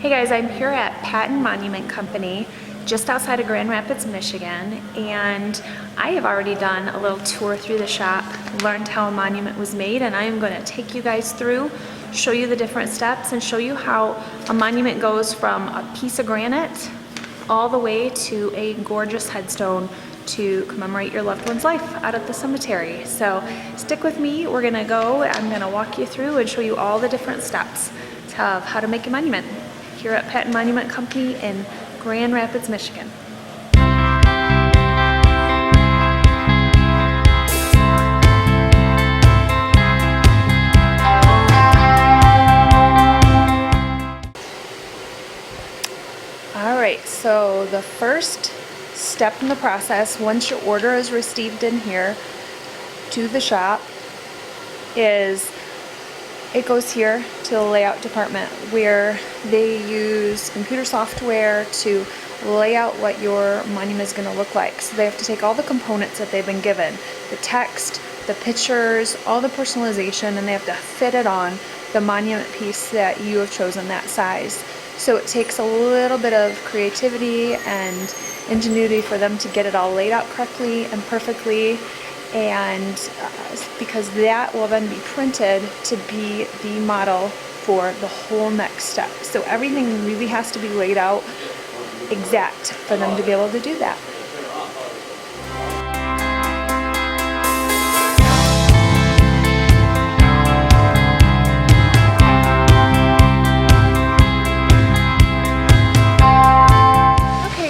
Hey guys, I'm here at Patten Monument Company just outside of Grand Rapids, Michigan, and I have already done a little tour through the shop, learned how a monument was made, and I am going to take you guys through, show you the different steps, and show you how a monument goes from a piece of granite all the way to a gorgeous headstone to commemorate your loved one's life out at the cemetery. So stick with me, we're going to go, I'm going to walk you through and show you all the different steps of how to make a monument here at Patten Monument Company in Grand Rapids, Michigan. Alright, so the first step in the process, once your order is received in here to the shop, is it goes here to the layout department where they use computer software to lay out what your monument is going to look like. So they have to take all the components that they've been given, the text, the pictures, all the personalization, and they have to fit it on the monument piece that you have chosen that size. So it takes a little bit of creativity and ingenuity for them to get it all laid out correctly and perfectly, and because that will then be printed to be the model for the whole next step. So everything really has to be laid out exact for them to be able to do that.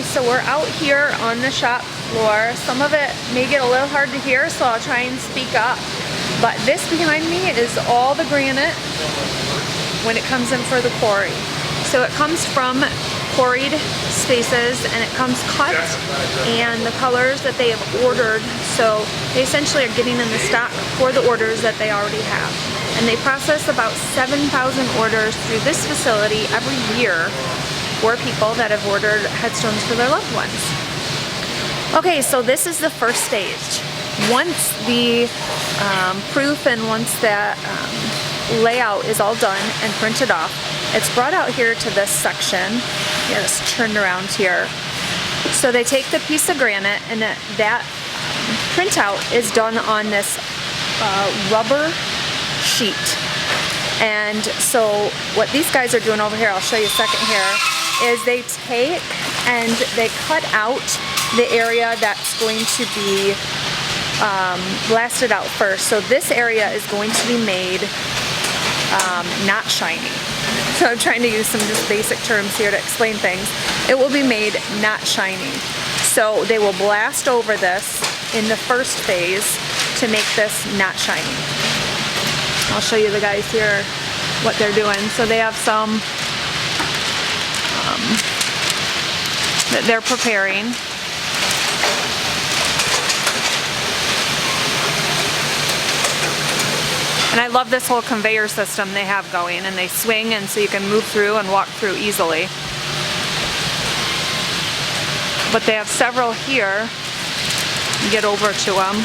So we're out here on the shop floor. Some of it may get a little hard to hear, so I'll try and speak up. But this behind me is all the granite when it comes in for the quarry. So it comes from quarried spaces, and it comes cut, and the colors that they have ordered. So they essentially are getting in the stock for the orders that they already have. And they process about 7,000 orders through this facility every year for people that have ordered headstones for their loved ones. Okay, so this is the first stage. Once the proof and once that layout is all done and printed off, it's brought out here to this section. Yeah, it's turned around here. So they take the piece of granite, and that printout is done on this rubber sheet. And so what these guys are doing over here, I'll show you a second here, is they take and they cut out the area that's going to be blasted out first. So this area is going to be made not shiny. So I'm trying to use some just basic terms here to explain things. It will be made not shiny. So they will blast over this in the first phase to make this not shiny. I'll show you the guys here what they're doing. So they have some that they're preparing. And I love this whole conveyor system they have going, and they swing, and so you can move through and walk through easily. But they have several here. Get over to them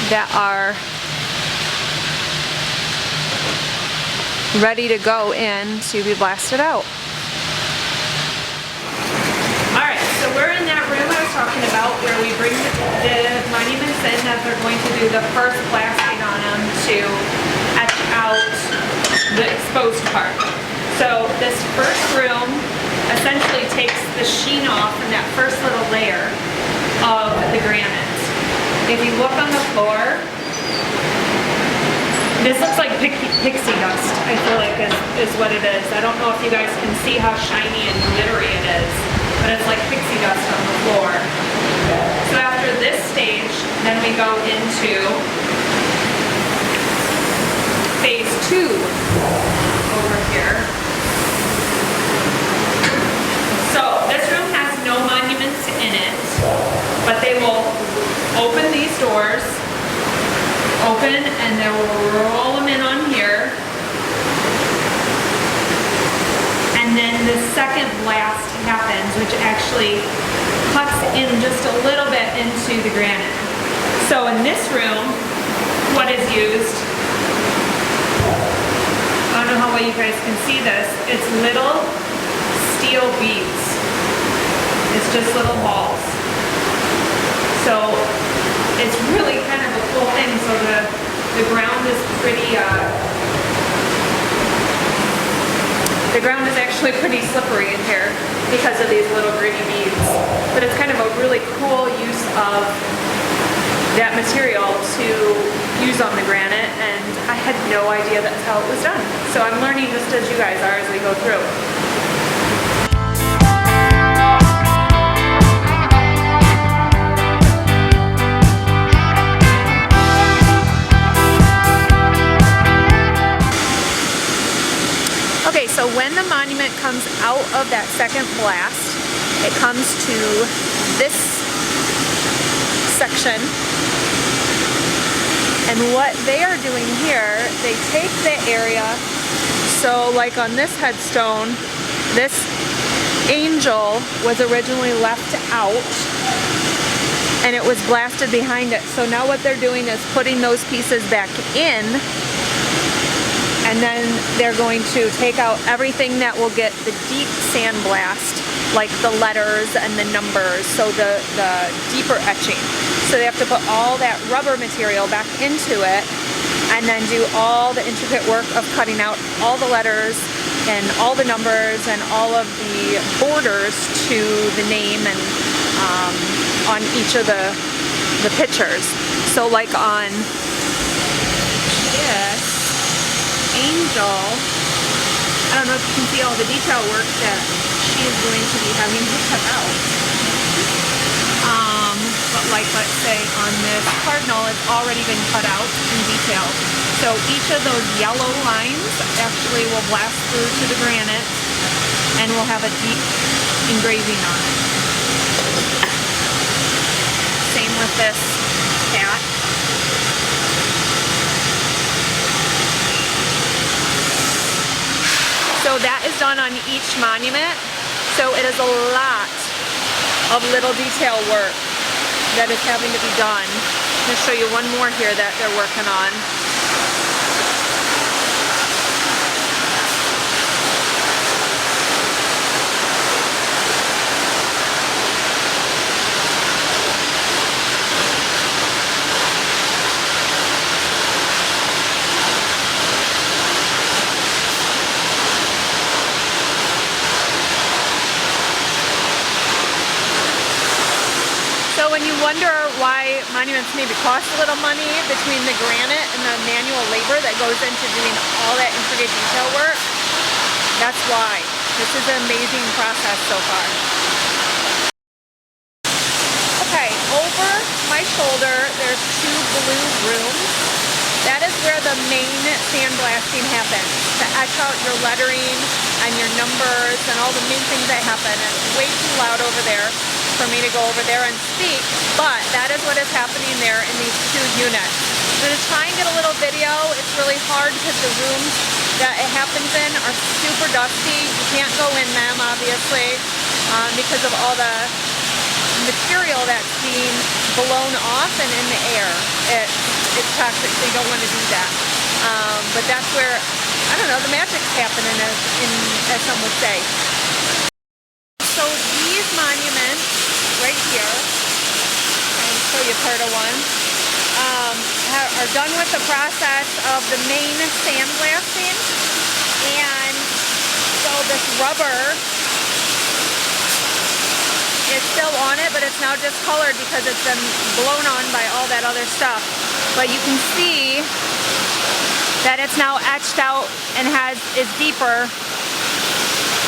that are ready to go in to be blasted out. Alright, so we're in that room I was talking about where we bring the monuments in that they're going to do the first blasting on them to etch out the exposed part. So this first room essentially takes the sheen off in that first little layer of the granite. If you look on the floor, this looks like pixie dust, I feel like is what it is. I don't know if you guys can see how shiny and glittery it is, but it's like pixie dust on the floor. So after this stage, then we go into phase 2 over here. So this room has no monuments in it, but they will open these doors, and they will roll them in on here, and then the second blast happens, which actually cuts in just a little bit into the granite. So in this room, what is used you guys can see this. It's little steel beads. It's just little balls. So it's really kind of a cool thing. So the ground is pretty, the ground is actually pretty slippery in here because of these little gritty beads. But it's kind of a really cool use of that material to use on the granite, and I had no idea that's how it was done. So I'm learning just as you guys are as we go through. Okay, so when the monument comes out of that second blast, it comes to this section. And what they are doing here, they take the area, so like on this headstone, this angel was originally left out and it was blasted behind it. So now what they're doing is putting those pieces back in, and then they're going to take out everything that will get the deep sandblast, like the letters and the numbers, so the deeper etching. So they have to put all that rubber material back into it and then do all the intricate work of cutting out all the letters and all the numbers and all of the borders to the name and on each of the pictures. So like on this angel, I don't know if you can see all the detail work that she is going to be having to cut out. But like, let's say on this cardinal, it's already been cut out in detail. So each of those yellow lines actually will blast through to the granite and will have a deep engraving on it. Same with this cat. So that is done on each monument. So it is a lot of little detail work that is having to be done. I'm going to show you one more here that they're working on. So when you wonder why monuments maybe cost a little money between the granite and the manual labor that goes into doing all that intricate detail work, that's why. This is an amazing process so far. Okay, over my shoulder there's two blue rooms. That is where the main sandblasting happens, to etch out your lettering and your numbers and all the main things that happen. It's way too loud over there for me to go over there and speak, but that is what is happening there in these two units. So to try and get a little video, it's really hard because the rooms that it happens in are super dusty. You can't go in them, obviously, because of all the material that's being blown off and in the air. It's toxic, so you don't want to do that. But that's where, I don't know, the magic's happening, as some would say. So these monuments right here, I'll show you part of one, are done with the process of the main sandblasting, and so this rubber is still on it, but it's now discolored because it's been blown on by all that other stuff. But you can see that it's now etched out and is deeper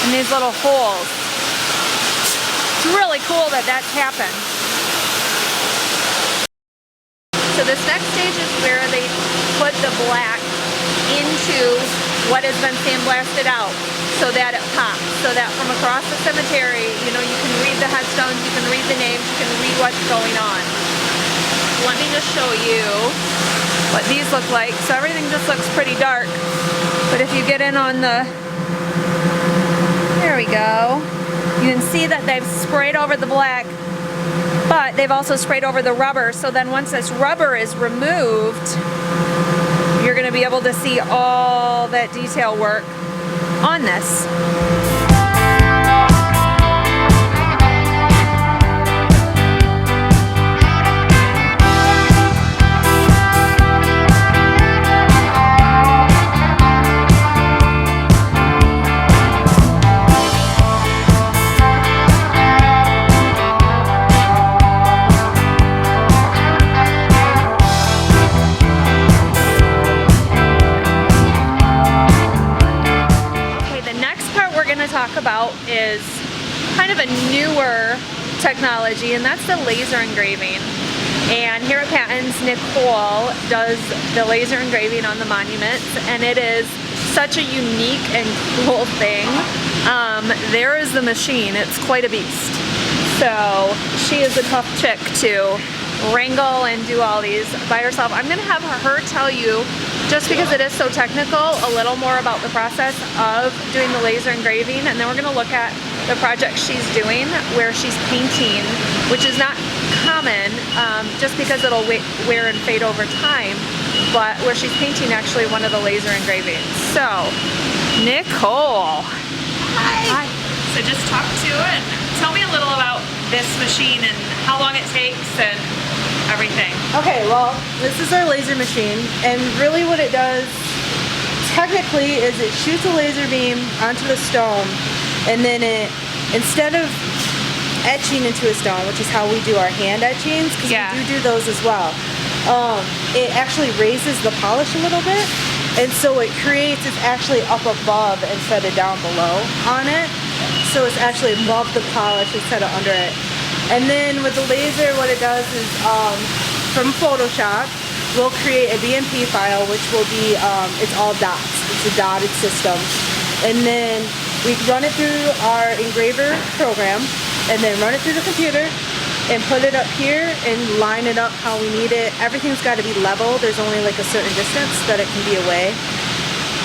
in these little holes. It's really cool that that's happened. So this next stage is where they put the black into what has been sandblasted out so that it pops, so that from across the cemetery, you know, you can read the headstones, you can read the names, you can read what's going on. Let me just show you what these look like. So everything just looks pretty dark, but if you get in on the, there we go. You can see that they've sprayed over the black, but they've also sprayed over the rubber. So then once this rubber is removed, you're going to be able to see all that detail work on this. Talk about is kind of a newer technology, and that's the laser engraving. And here at Patten's, Nicole does the laser engraving on the monuments, and it is such a unique and cool thing. There is the machine. It's quite a beast. So she is a tough chick to wrangle and do all these by herself. I'm gonna have her tell you, just because it is so technical, a little more about the process of doing the laser engraving, and then we're gonna look at the project she's doing where she's painting, which is not common, just because it'll wear and fade over time, but where she's painting actually one of the laser engravings. So, Nicole. Hi. So just talk to it. Tell me a little about this machine and how long it takes and everything. Okay, well, this is our laser machine, and really what it does technically is it shoots a laser beam onto the stone, and then it, instead of etching into a stone, which is how we do our hand etchings, because we do those as well, it actually raises the polish a little bit, and so it creates, it's actually up above instead of down below on it, so it's actually above the polish instead of under it. And then with the laser, what it does is, from Photoshop, we'll create a BMP file, which will be, it's all dots. It's a dotted system. And then we run it through our engraver program, and then run it through the computer, and put it up here, and line it up how we need it. Everything's got to be level. There's only like a certain distance that it can be away.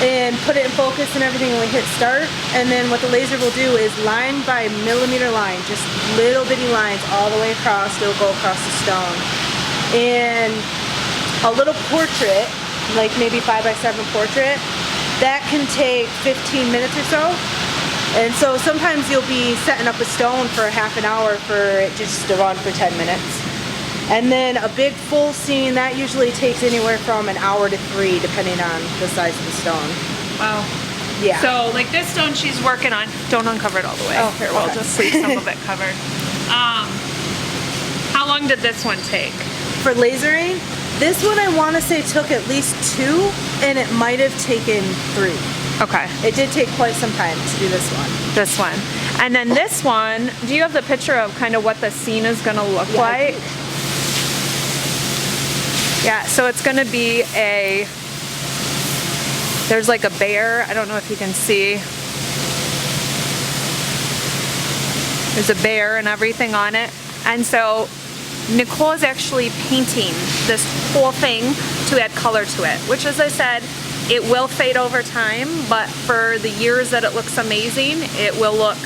And put it in focus and everything, and we hit start. And then what the laser will do is line by millimeter line, just little bitty lines all the way across. It'll go across the stone. And a little portrait, like maybe 5x7 portrait, that can take 15 minutes or so. And so sometimes you'll be setting up a stone for half an hour for it just to run for 10 minutes. And then a big full scene, that usually takes anywhere from an hour to 3, depending on the size of the stone. Wow. Yeah. So like this stone she's working on, don't uncover it all the way. Oh, here, we'll just leave some of it covered. How long did this one take? For lasering, this one I want to say took at least 2, and it might have taken 3. Okay. It did take quite some time to do this one. This one. And then this one, do you have the picture of kind of what the scene is going to look like? Yeah, so it's going to be there's like a bear. I don't know if you can see. There's a bear and everything on it. And so Nicole is actually painting this whole thing to add color to it, which, as I said, it will fade over time, but for the years that it looks amazing, it will look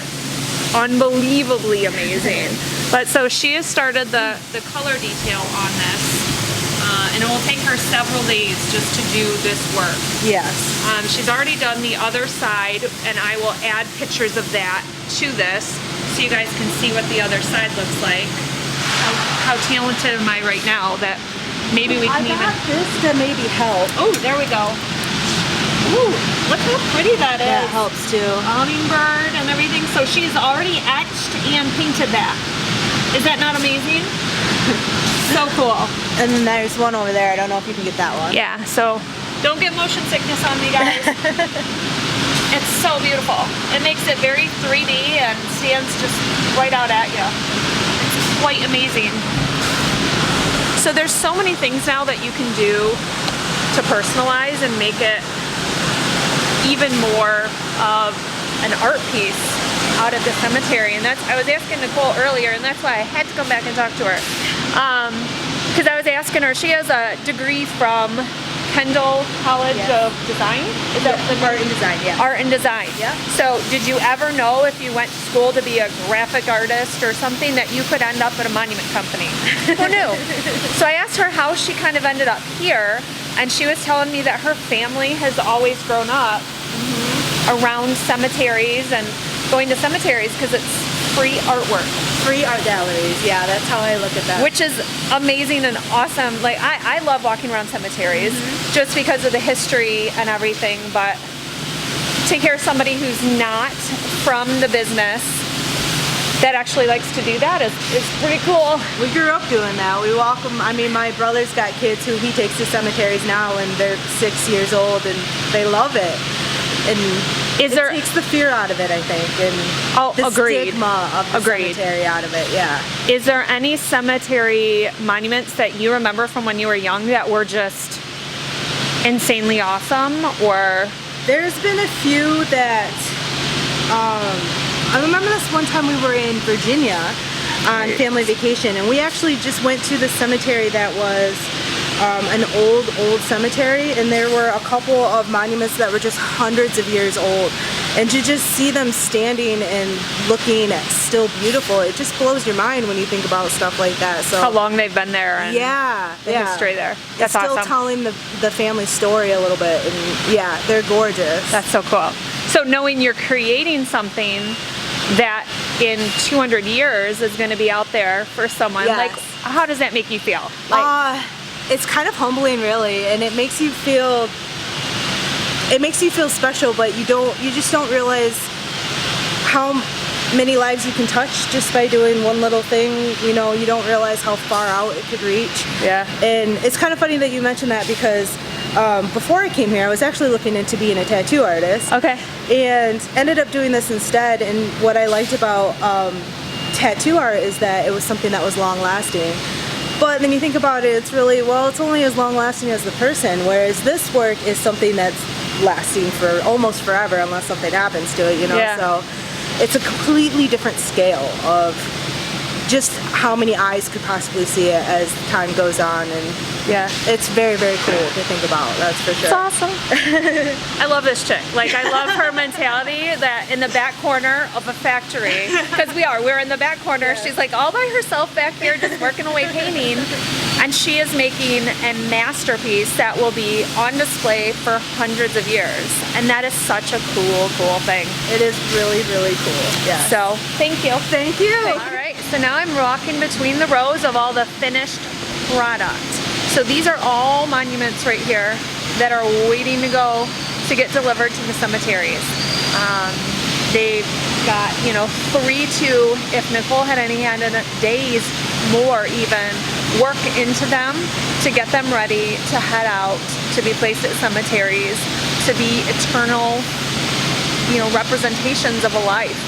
unbelievably amazing. But so she has started the color detail on this. And it will take her several days just to do this work. Yes. She's already done the other side, and I will add pictures of that to this so you guys can see what the other side looks like. How talented am I right now that maybe we can I got this to maybe help. Oh, there we go. Ooh, look how pretty that is. That helps too. Hummingbird and everything. So she's already etched and painted that. Is that not amazing? So cool. And then there's one over there. I don't know if you can get that one. Yeah, so don't get motion sickness on me, guys. It's so beautiful. It makes it very 3D and stands just right out at you. It's quite amazing. So there's so many things now that you can do to personalize and make it even more of an art piece out at the cemetery. And that's, I was asking Nicole earlier, and that's why I had to come back and talk to her. Because I was asking her, she has a degree from Kendall College of Design? Is that Art and Design, yeah. Art and Design. Yeah. So did you ever know if you went to school to be a graphic artist or something that you could end up at a monument company? Who knew? So I asked her how she kind of ended up here, and she was telling me that her family has always grown up around cemeteries and going to cemeteries because it's free artwork. Free art galleries. Yeah, that's how I look at that. Which is amazing and awesome. Like I love walking around cemeteries just because of the history and everything, but to hear somebody who's not from the business that actually likes to do that is pretty cool. We grew up doing that. We walk them. I mean, my brother's got kids who he takes to cemeteries now, and they're 6 years old, and they love it. And it takes the fear out of it, I think, and the stigma of the cemetery out of it. Yeah. Is there any cemetery monuments that you remember from when you were young that were just insanely awesome, or? There's been a few that. I remember this one time we were in Virginia on family vacation, and we actually just went to the cemetery that was an old cemetery, and there were a couple of monuments that were just hundreds of years old, and to just see them standing and looking still beautiful, it just blows your mind when you think about stuff like that. So how long they've been there and the history there. That's it's still awesome. Telling the family story a little bit, and yeah, they're gorgeous. That's so cool. So knowing you're creating something that in 200 years is going to be out there for someone, like how does that make you feel? Like, it's kind of humbling, really, and it makes you feel special, but you just don't realize how many lives you can touch just by doing one little thing. You know, you don't realize how far out it could reach. Yeah. And it's kind of funny that you mentioned that, because before I came here, I was actually looking into being a tattoo artist. Okay. And ended up doing this instead. And what I liked about tattoo art is that it was something that was long lasting. But then you think about it, it's really, well, it's only as long lasting as the person, whereas this work is something that's lasting for almost forever unless something happens to it, you know? Yeah. So it's a completely different scale of just how many eyes could possibly see it as time goes on, and yeah, it's very, very cool to think about, that's for sure. It's awesome. I love this chick. Like, I love her mentality that in the back corner of a factory, because we're in the back corner, she's like all by herself back here just working away painting, and she is making a masterpiece that will be on display for hundreds of years, and that is such a cool thing. It is really, really cool. Yeah. So, thank you. Thank you. All right, so now I'm walking between the rows of all the finished product. So these are all monuments right here that are waiting to go to get delivered to the cemeteries. They've got, 3 to, if Nicole had any hand in it, days more even, work into them to get them ready to head out, to be placed at cemeteries, to be eternal, representations of a life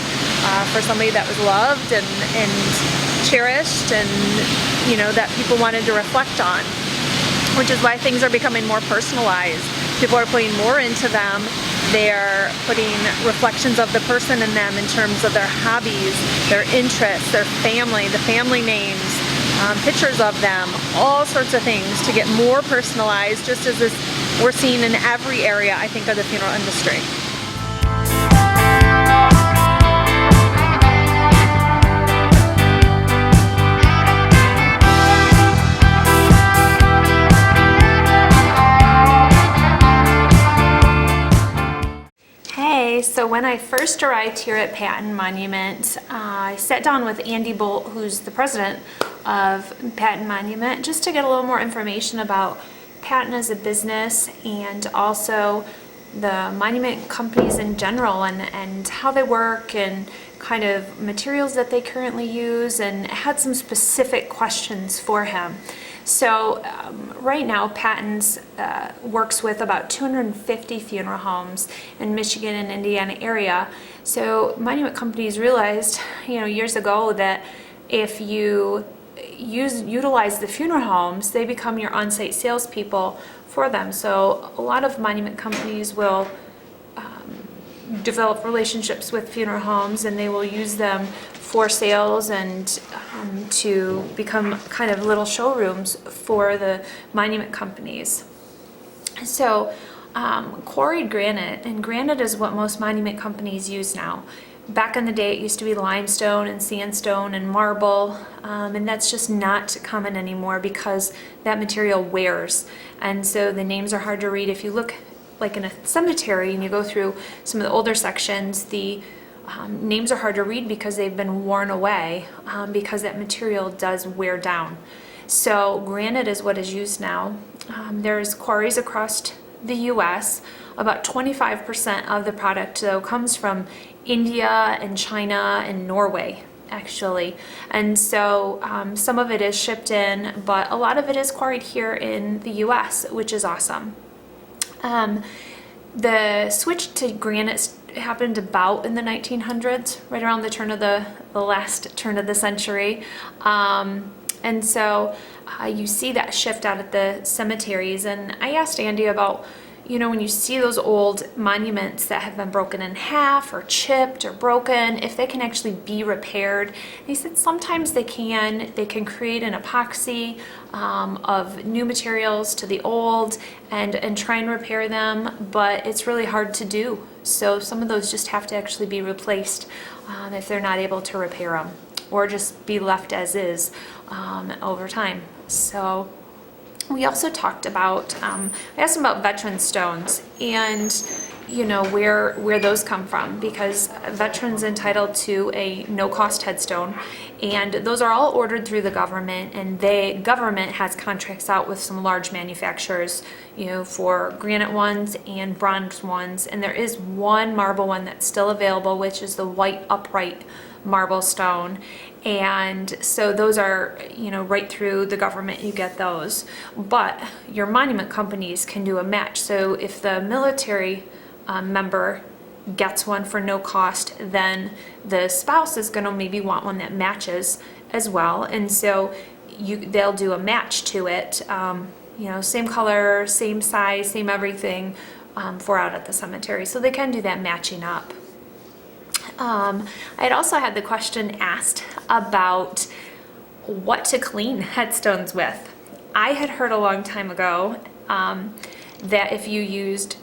for somebody that was loved and cherished, and, that people wanted to reflect on. Which is why things are becoming more personalized. People are putting more into them. They're putting reflections of the person in them in terms of their hobbies, their interests, their family, the family names, pictures of them, all sorts of things to get more personalized, just as we're seeing in every area, I think, of the funeral industry. So when I first arrived here at Patten Monument, I sat down with Andy Bolt, who's the president of Patten Monument, just to get a little more information about Patten as a business, and also the monument companies in general, and how they work, and kind of materials that they currently use, and had some specific questions for him. So right now, Patten's works with about 250 funeral homes in Michigan and Indiana area. So monument companies realized, years ago, that if you utilize the funeral homes, they become your on-site salespeople for them. So a lot of monument companies will develop relationships with funeral homes, and they will use them for sales and to become kind of little showrooms for the monument companies. So quarried granite, and granite is what most monument companies use now. Back in the day, it used to be limestone and sandstone and marble, and that's just not common anymore because that material wears, and so the names are hard to read. If you look like in a cemetery and you go through some of the older sections, the names are hard to read because they've been worn away, because that material does wear down. So granite is what is used now. There's quarries across the US. About 25% of the product though comes from India and China and Norway, actually. And so some of it is shipped in, but a lot of it is quarried here in the US, which is awesome. The switch to granite happened about in the 1900s, right around the turn of the last turn of the century. And so you see that shift out at the cemeteries. And I asked Andy about, you know, when you see those old monuments that have been broken in half or chipped or broken, if they can actually be repaired. And he said sometimes they can. They can create an epoxy of new materials to the old and try and repair them, but it's really hard to do. So some of those just have to actually be replaced if they're not able to repair them, or just be left as is over time. So we also talked about, I asked him about veteran stones and, you know, where those come from, because veterans entitled to a no-cost headstone, and those are all ordered through the government, and the government has contracts out with some large manufacturers, you know, for granite ones and bronze ones, and there is one marble one that's still available, which is the white upright marble stone. And so those are, you know, right through the government, you get those. But your monument companies can do a match. So if the military member gets one for no cost, then the spouse is going to maybe want one that matches as well. And so they'll do a match to it, you know, same color, same size, same everything, for out at the cemetery. So they can do that matching up. I had also had the question asked about what to clean headstones with. I had heard a long time ago that if you used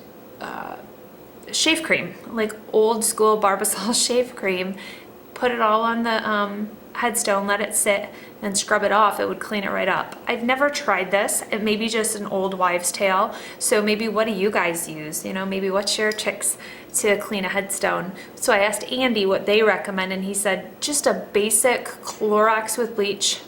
shave cream, like old school Barbasol shave cream, put it all on the headstone, let it sit, then scrub it off, it would clean it right up. I've never tried this. It may be just an old wives' tale. So maybe what do you guys use? You know, maybe what's your tricks to clean a headstone? So I asked Andy what they recommend, and he said just a basic Clorox with bleach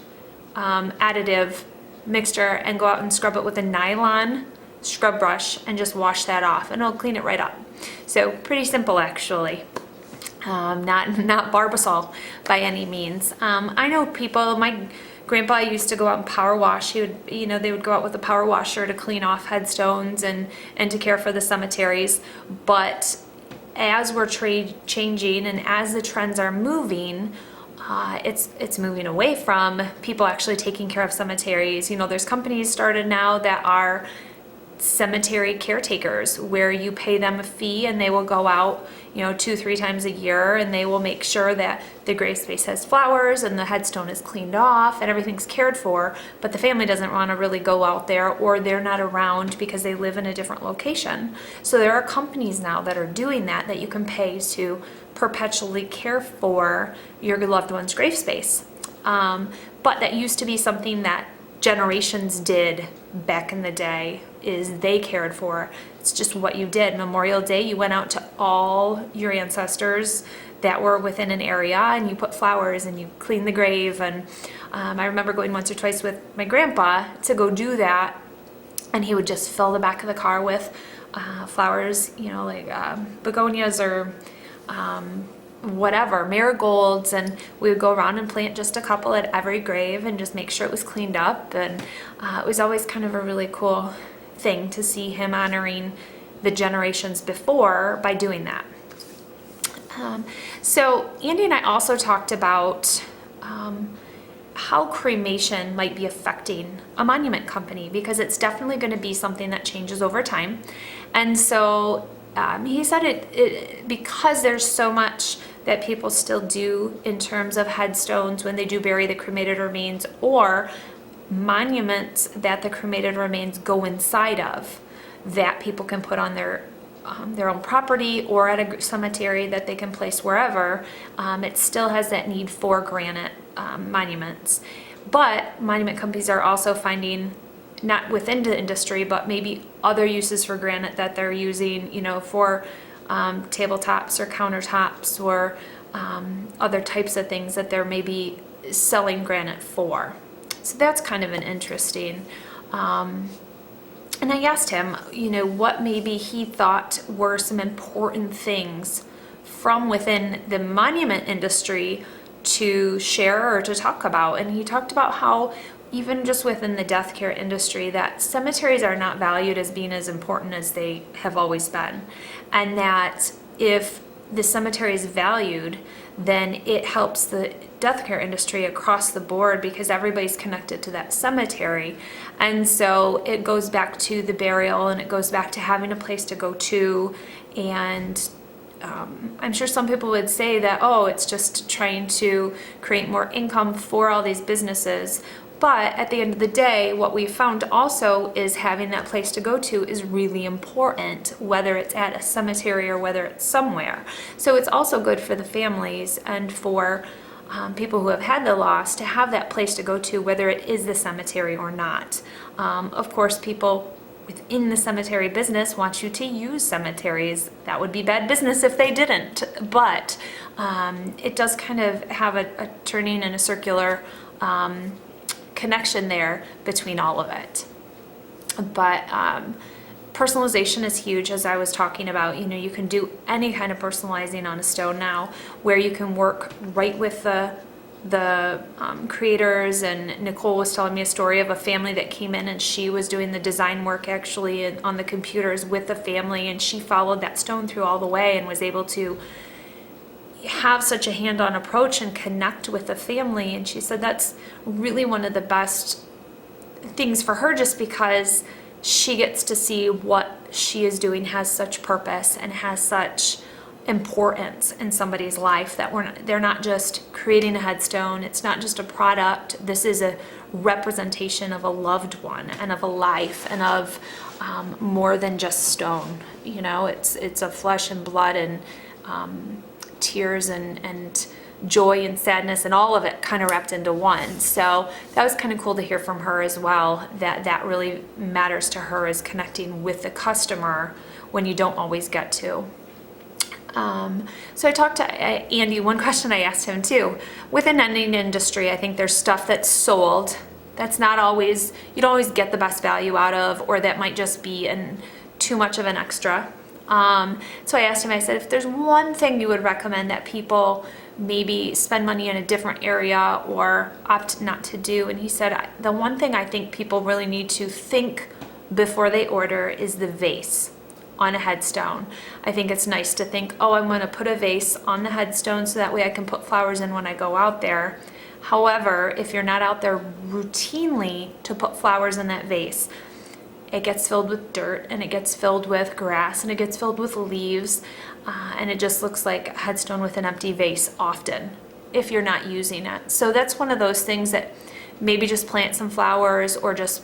additive mixture, and go out and scrub it with a nylon scrub brush and just wash that off, and it'll clean it right up. So pretty simple, actually. Not Barbasol by any means. I know people, my grandpa used to go out and power wash. He would, you know, they would go out with a power washer to clean off headstones and to care for the cemeteries. But as we're changing and as the trends are moving, it's moving away from people actually taking care of cemeteries. You know, there's companies started now that are cemetery caretakers, where you pay them a fee and they will go out, you know, 2-3 times a year, and they will make sure that the grave space has flowers and the headstone is cleaned off and everything's cared for, but the family doesn't want to really go out there, or they're not around because they live in a different location. So there are companies now that are doing that you can pay to perpetually care for your loved one's grave space. But that used to be something that generations did back in the day, is they cared for. It's just what you did. Memorial Day, you went out to all your ancestors that were within an area, and you put flowers and you cleaned the grave. And I remember going once or twice with my grandpa to go do that, and he would just fill the back of the car with flowers, you know, like begonias or whatever, marigolds, and we would go around and plant just a couple at every grave and just make sure it was cleaned up. And it was always kind of a really cool thing to see him honoring the generations before by doing that. So Andy and I also talked about how cremation might be affecting a monument company, because it's definitely going to be something that changes over time. And so he said it because there's so much that people still do in terms of headstones when they do bury the cremated remains, or monuments that the cremated remains go inside of, that people can put on their own property or at a cemetery that they can place wherever. It still has that need for granite monuments. But monument companies are also finding not within the industry, but maybe other uses for granite that they're using, you know, for tabletops or countertops or other types of things that they're maybe selling granite for. So that's kind of an interesting. And I asked him, you know, what maybe he thought were some important things from within the monument industry to share or to talk about. And he talked about how even just within the death care industry, that cemeteries are not valued as being as important as they have always been. And that if the cemetery is valued, then it helps the death care industry across the board because everybody's connected to that cemetery. And so it goes back to the burial, and it goes back to having a place to go to. And I'm sure some people would say that, oh, it's just trying to create more income for all these businesses. But at the end of the day, what we found also is having that place to go to is really important, whether it's at a cemetery or whether it's somewhere. So it's also good for the families and for people who have had the loss to have that place to go to, whether it is the cemetery or not. Of course, people within the cemetery business want you to use cemeteries. That would be bad business if they didn't. But it does kind of have a turning and a circular connection there between all of it. But personalization is huge, as I was talking about. You know, you can do any kind of personalizing on a stone now, where you can work right with the creators. And Nicole was telling me a story of a family that came in, and she was doing the design work actually on the computers with the family, and she followed that stone through all the way and was able to have such a hand-on approach and connect with the family. And she said that's really one of the best things for her, just because she gets to see what she is doing has such purpose and has such importance in somebody's life, that they're not just creating a headstone. It's not just a product. This is a representation of a loved one and of a life and of more than just stone. You know, it's a flesh and blood and tears and joy and sadness and all of it kind of wrapped into one. So that was kind of cool to hear from her as well, that really matters to her, is connecting with the customer when you don't always get to. So I talked to Andy. One question I asked him too, within any industry, I think there's stuff that's sold that's not always, you don't always get the best value out of, or that might just be too much of an extra. So I asked him, I said, if there's one thing you would recommend that people maybe spend money in a different area or opt not to do, and he said, the one thing I think people really need to think before they order is the vase on a headstone. I think it's nice to think, oh, I'm going to put a vase on the headstone so that way I can put flowers in when I go out there. However, if you're not out there routinely to put flowers in that vase, it gets filled with dirt, and it gets filled with grass, and it gets filled with leaves, and it just looks like a headstone with an empty vase often if you're not using it. So that's one of those things that maybe just plant some flowers, or just,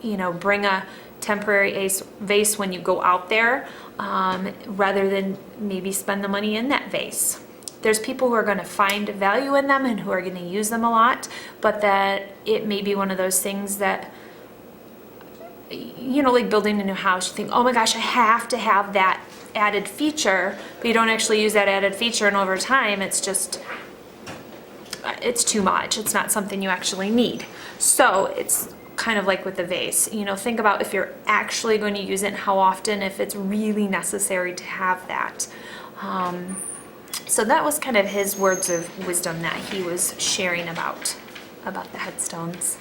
you know, bring a temporary vase when you go out there, rather than maybe spend the money in that vase. There's people who are going to find value in them and who are going to use them a lot, but that it may be one of those things that, you know, like building a new house, you think, oh my gosh, I have to have that added feature, but you don't actually use that added feature, and over time it's too much. It's not something you actually need. So it's kind of like with the vase, you know, think about if you're actually going to use it and how often, if it's really necessary to have that. So that was kind of his words of wisdom that he was sharing about the headstones.